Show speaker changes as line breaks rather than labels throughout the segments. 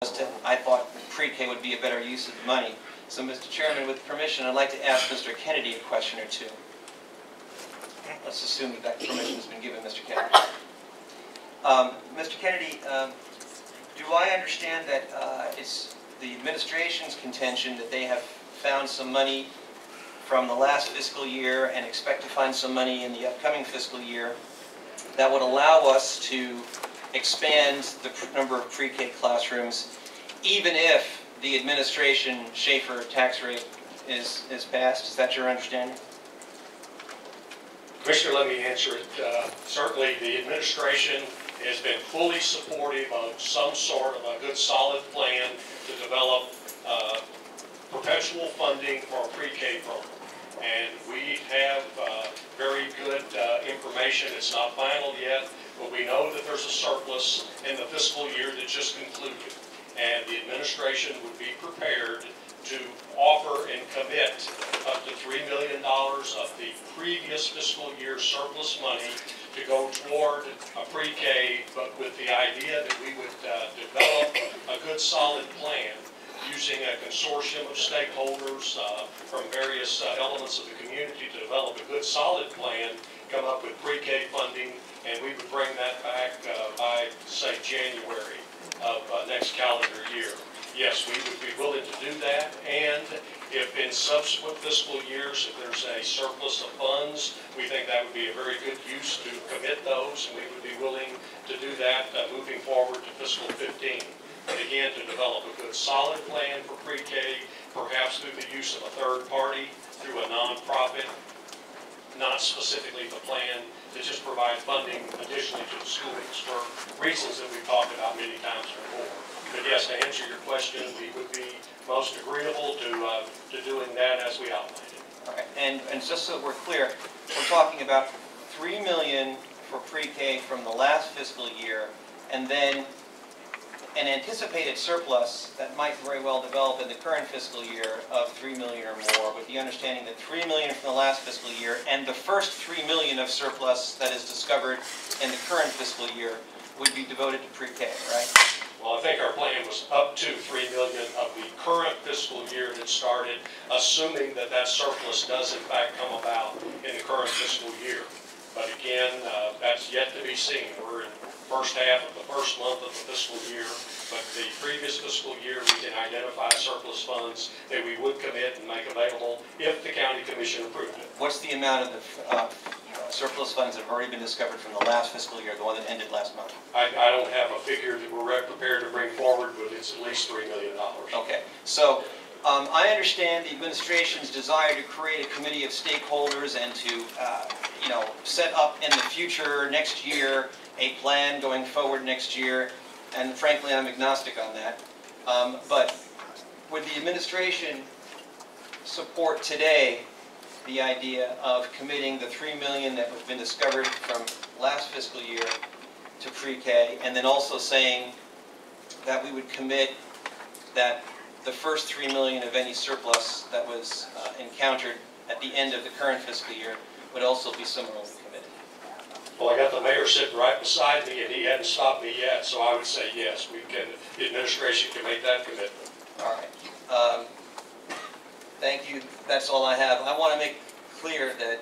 I thought pre-K would be a better use of the money. So, Mr. Chairman, with permission, I'd like to ask Mr. Kennedy a question or two. Let's assume that that permission has been given, Mr. Kennedy. Mr. Kennedy, do I understand that it's the administration's contention that they have found some money from the last fiscal year and expect to find some money in the upcoming fiscal year that would allow us to expand the number of pre-K classrooms, even if the administration Schaefer tax rate is passed? Is that your understanding?
Commissioner, let me answer it. Certainly the administration has been fully supportive of some sort of a good solid plan to develop perpetual funding for a pre-K program. And we have very good information. It's not final yet, but we know that there's a surplus in the fiscal year that just concluded. And the administration would be prepared to offer and commit up to $3 million of the previous fiscal year surplus money to go toward a pre-K, but with the idea that we would develop a good solid plan using a consortium of stakeholders from various elements of the community to develop a good solid plan, come up with pre-K funding, and we would bring that back by, say, January of next calendar year. Yes, we would be willing to do that, and if in subsequent fiscal years, if there's a surplus of funds, we think that would be a very good use to commit those, and we would be willing to do that moving forward to fiscal 15. And again, to develop a good solid plan for pre-K, perhaps through the use of a third party, through a nonprofit, not specifically the plan, to just provide funding additionally to the schools for reasons that we've talked about many times before. But yes, to answer your question, we would be most agreeable to doing that as we outlined it.
All right, and just so we're clear, we're talking about $3 million for pre-K from the last fiscal year, and then an anticipated surplus that might very well develop in the current fiscal year of $3 million or more, with the understanding that $3 million from the last fiscal year and the first $3 million of surplus that is discovered in the current fiscal year would be devoted to pre-K, right?
Well, I think our plan was up to $3 million of the current fiscal year that started, assuming that that surplus does in fact come about in the current fiscal year. But again, that's yet to be seen. We're in the first half of the first month of the fiscal year, but the previous fiscal year we can identify surplus funds that we would commit and make available if the county commission approved it.
What's the amount of the surplus funds that have already been discovered from the last fiscal year, the one that ended last month?
I don't have a figure that we're prepared to bring forward, but it's at least $3 million.
Okay, so I understand the administration's desire to create a committee of stakeholders and to set up in the future next year a plan going forward next year, and frankly I'm agnostic on that. But would the administration support today the idea of committing the $3 million that has been discovered from last fiscal year to pre-K, and then also saying that we would commit that the first $3 million of any surplus that was encountered at the end of the current fiscal year would also be similarly committed?
Well, I got the mayor sitting right beside me, and he hadn't stopped me yet, so I would say yes, we can. The administration can make that commitment.
All right. Thank you. That's all I have. I want to make clear that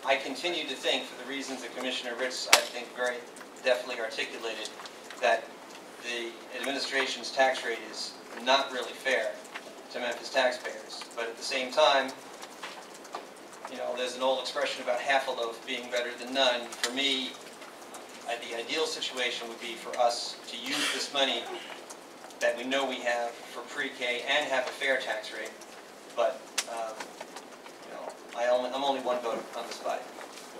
I continue to think, for the reasons that Commissioner Ritz, I think, very definitely articulated, that the administration's tax rate is not really fair to Memphis taxpayers. But at the same time, there's an old expression about half a loaf being better than none. For me, the ideal situation would be for us to use this money that we know we have for pre-K and have a fair tax rate. But, I'm only one vote on this body.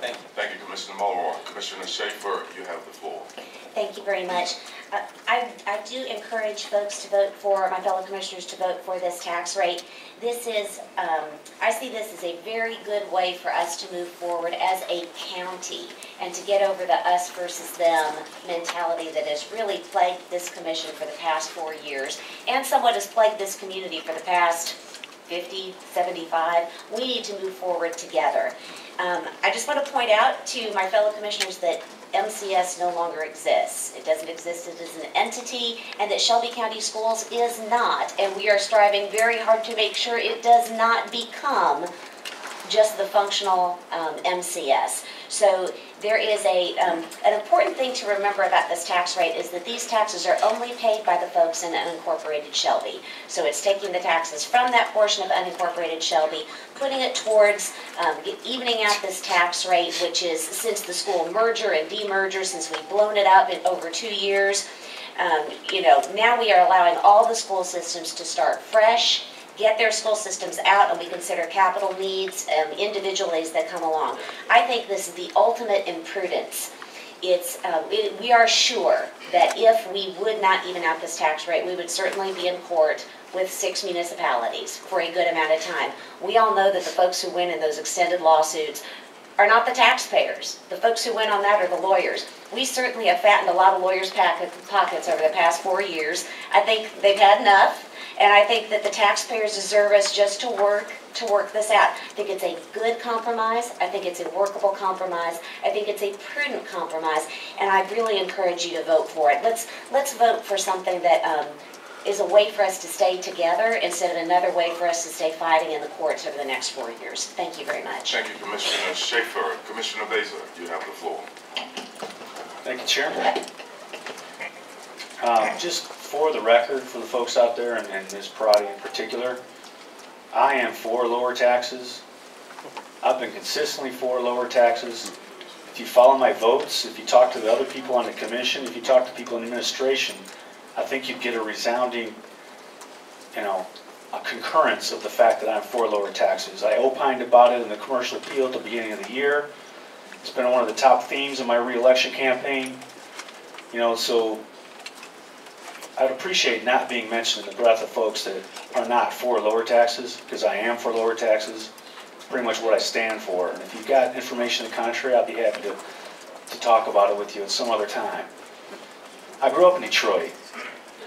Thank you.
Thank you, Commissioner Mulroy. Commissioner Schaefer, you have the floor.
Thank you very much. I do encourage folks to vote for, my fellow commissioners to vote for this tax rate. This is, I see this as a very good way for us to move forward as a county and to get over the us versus them mentality that has really plagued this commission for the past 4 years and somewhat has plagued this community for the past 50, 75. We need to move forward together. I just want to point out to my fellow commissioners that MCS no longer exists. It doesn't exist as an entity, and that Shelby County Schools is not. And we are striving very hard to make sure it does not become just the functional MCS. So there is an important thing to remember about this tax rate is that these taxes are only paid by the folks in unincorporated Shelby. So it's taking the taxes from that portion of unincorporated Shelby, putting it towards evening out this tax rate, which is since the school merger and demerger, since we've blown it up in over 2 years. Now we are allowing all the school systems to start fresh, get their school systems out, and we consider capital needs individually as they come along. I think this is the ultimate in prudence. We are sure that if we would not even out this tax rate, we would certainly be in court with 6 municipalities for a good amount of time. We all know that the folks who win in those extended lawsuits are not the taxpayers. The folks who win on that are the lawyers. We certainly have fattened a lot of lawyers' pockets over the past 4 years. I think they've had enough. And I think that the taxpayers deserve us just to work this out. I think it's a good compromise. I think it's a workable compromise. I think it's a prudent compromise. And I really encourage you to vote for it. Let's vote for something that is a way for us to stay together instead of another way for us to stay fighting in the courts over the next 4 years. Thank you very much.
Thank you, Commissioner Schaefer. Commissioner Beza, you have the floor.
Thank you, Chairman. Just for the record, for the folks out there, and Ms. Parati in particular, I am for lower taxes. I've been consistently for lower taxes. If you follow my votes, if you talk to the other people on the commission, if you talk to people in administration, I think you'd get a resounding, a concurrence of the fact that I'm for lower taxes. I opined about it in the commercial appeal at the beginning of the year. It's been one of the top themes of my re-election campaign. So I'd appreciate not being mentioned in the breath of folks that are not for lower taxes, because I am for lower taxes. It's pretty much what I stand for. And if you've got information to the contrary, I'd be happy to talk about it with you at some other time. I grew up in Detroit,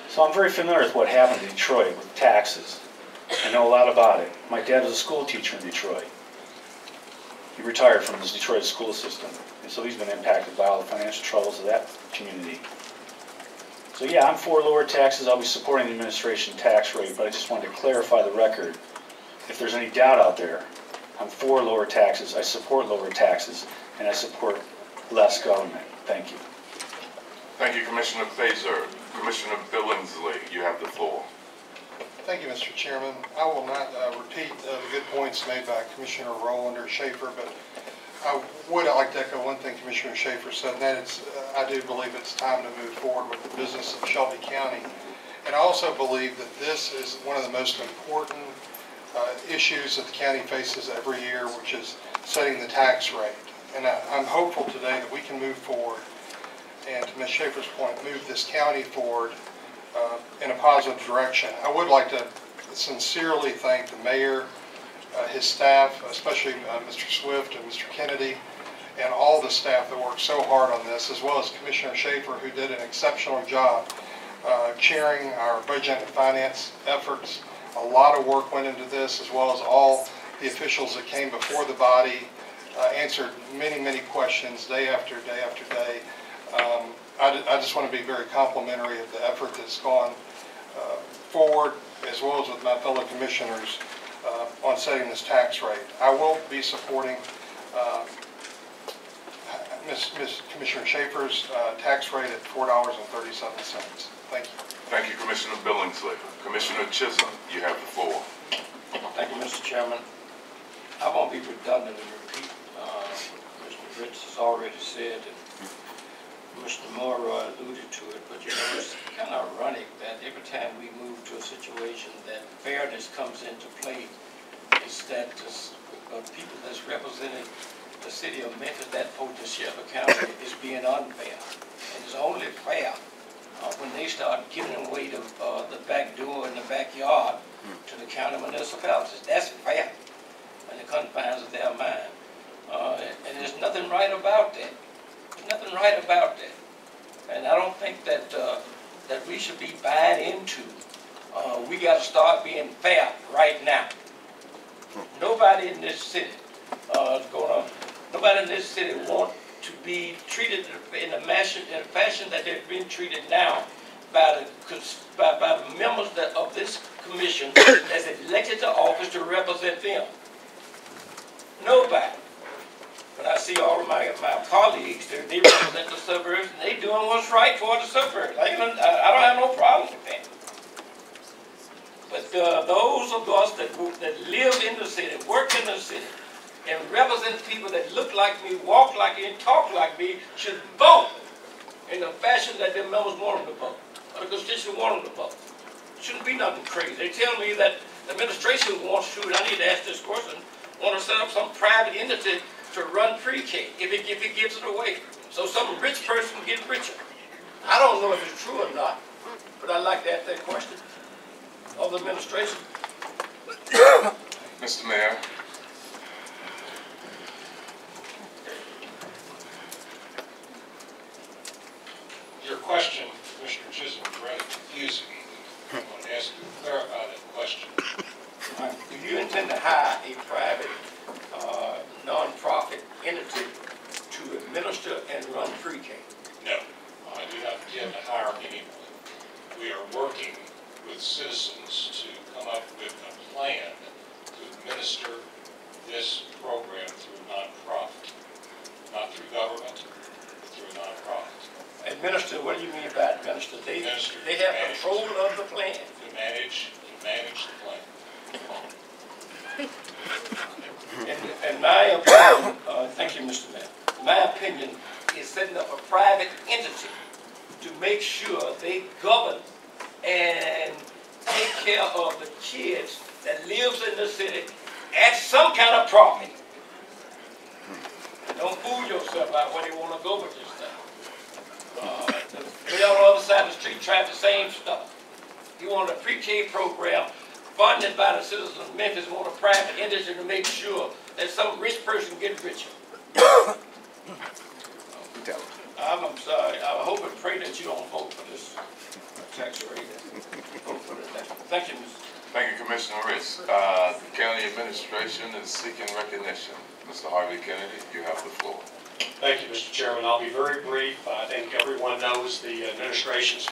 so I'm very familiar with what happened in Detroit with taxes. I know a lot about it. My dad was a school teacher in Detroit. He retired from his Detroit school system, and so he's been impacted by all the financial troubles of that community. So yeah, I'm for lower taxes. I'll be supporting the administration tax rate, but I just wanted to clarify the record. If there's any doubt out there, I'm for lower taxes, I support lower taxes, and I support less government. Thank you.
Thank you, Commissioner Beza. Commissioner Billingsley, you have the floor.
Thank you, Mr. Chairman. I will not repeat the good points made by Commissioner Rowland or Schaefer, but I would like to echo one thing Commissioner Schaefer said, and that is I do believe it's time to move forward with the business of Shelby County. And I also believe that this is one of the most important issues that the county faces every year, which is setting the tax rate. And I'm hopeful today that we can move forward and, to Ms. Schaefer's point, move this county forward in a positive direction. I would like to sincerely thank the mayor, his staff, especially Mr. Swift and Mr. Kennedy, and all the staff that worked so hard on this, as well as Commissioner Schaefer, who did an exceptional job chairing our budget and finance efforts. A lot of work went into this, as well as all the officials that came before the body, answered many questions day after day after day. I just want to be very complimentary of the effort that's gone forward, as well as with my fellow commissioners on setting this tax rate. I will be supporting Commissioner Schaefer's tax rate at $4.37. Thank you.
Thank you, Commissioner Billingsley. Commissioner Chism, you have the floor.
Thank you, Mr. Chairman. I won't be redundant and repeat Mr. Ritz has already said, and Mr. Moore alluded to it, but it's kind of ironic that every time we move to a situation that fairness comes into play, is that the people that's representing the city of Memphis, that vote to Shelby County, is being unfair. And it's only fair when they start giving away the back door and the backyard to the county municipalities. That's fair in the confines of their mind. And there's nothing right about that. There's nothing right about that. And I don't think that that we should be buying into. We got to start being fair right now. Nobody in this city nobody in this city want to be treated in a fashion that they're being treated now by the members of this commission that's elected to office to represent them. Nobody. But I see all of my colleagues, they represent the suburbs, and they doing what's right for the suburbs. I don't have no problem with that. But those of us that live in the city, work in the city, and represent people that look like me, walk like me, and talk like me, should vote in the fashion that their members want them to vote, or the constituents want them to vote. Shouldn't be nothing crazy. They tell me that the administration wants to, and I need to ask this question, want to set up some private entity to run pre-K if it gives it away, so some rich person can get richer. I don't know if it's true or not, but I'd like to ask that question of the administration.
Mr. Mayor.
Your question, Commissioner Chisholm, is rather confusing. I want to ask you to clarify that question.
Do you intend to hire a private non-profit entity to administer and run pre-K?
No, I do not intend to hire anyone. We are working with citizens to come up with a plan to administer this program through nonprofit, not through government, but through a nonprofit.
Administer, what do you mean by administer? They have control of the plan.
To manage the plan.
In my opinion, thank you, Mr. Mayor. My opinion is setting up a private entity to make sure they govern and take care of the kids that lives in the city at some kind of profit. Don't fool yourself about where they want to go with this stuff. They on the other side of the street trying the same stuff. You want a pre-K program funded by the citizens of Memphis, want a private entity to make sure that some rich person gets richer. I'm sorry. I hope and pray that you don't vote for this tax rate. Vote for it. Thank you, Mr.
Thank you, Commissioner Rich. The county administration is seeking recognition. Mr. Harvey Kennedy, you have the floor.
Thank you, Mr. Chairman. I'll be very brief. I think everyone knows the administration's